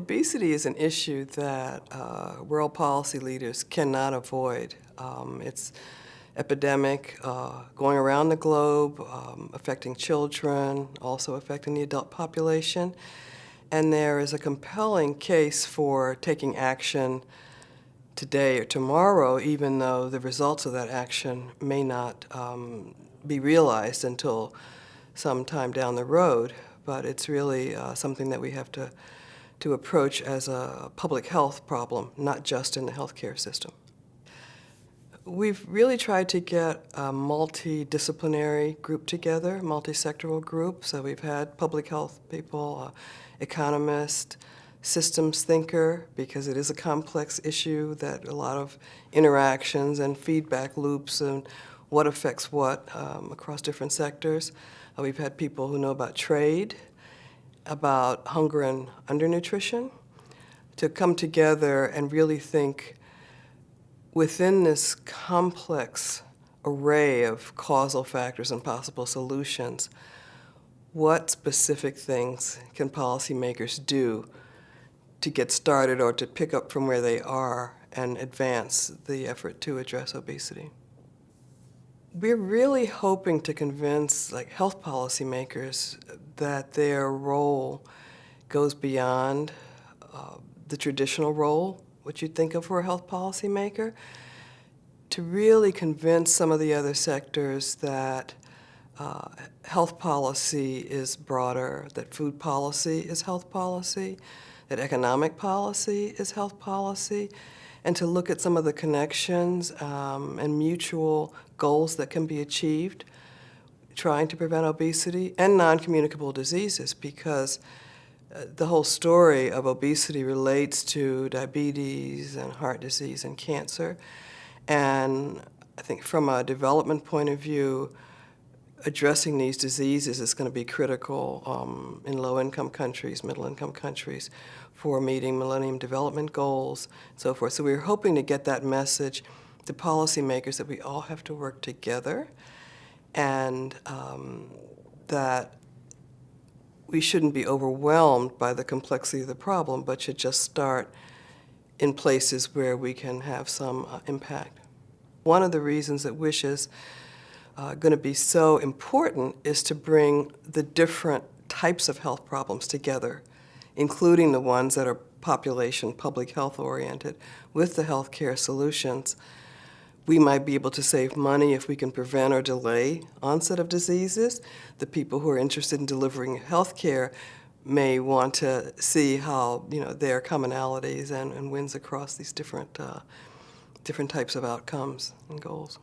Obesity is an issue that world policy leaders cannot avoid. It's epidemic going around the globe, affecting children, also affecting the adult population. And there is a compelling case for taking action today or tomorrow, even though the results of that action may not be realized until some time down the road. But it's really something that we have to approach as a public health problem, not just in the healthcare system. We've really tried to get a multidisciplinary group together, multi-sectoral group. So we've had public health people, economists, systems thinker, because it is a complex issue that a lot of interactions and feedback loops and what affects what across different sectors. We've had people who know about trade, about hunger and undernutrition, to come together and really think within this complex array of causal factors and possible solutions, what specific things can policymakers do to get started or to pick up from where they are and advance the effort to address obesity. We're really hoping to convince health policymakers that their role goes beyond the traditional role, what you'd think of for a health policymaker, to really convince some of the other sectors that health policy is broader, that food policy is health policy, that economic policy is health policy, and to look at some of the connections and mutual goals that can be achieved trying to prevent obesity and non-communicable diseases, because the whole story of obesity relates to diabetes and heart disease and cancer. And I think from a development point of view, addressing these diseases is going to be critical in low-income countries, middle-income countries, for meeting Millennium Development Goals and so forth. So we're hoping to get that message to policymakers that we all have to work together, and that we shouldn't be overwhelmed by the complexity of the problem, but should just start in places where we can have some impact. One of the reasons that WISH is going to be so important is to bring the different types of health problems together, including the ones that are population, public health oriented, with the healthcare solutions. We might be able to save money if we can prevent or delay onset of diseases. The people who are interested in delivering health care may want to see how there are commonalities and wins across these different types of outcomes and goals.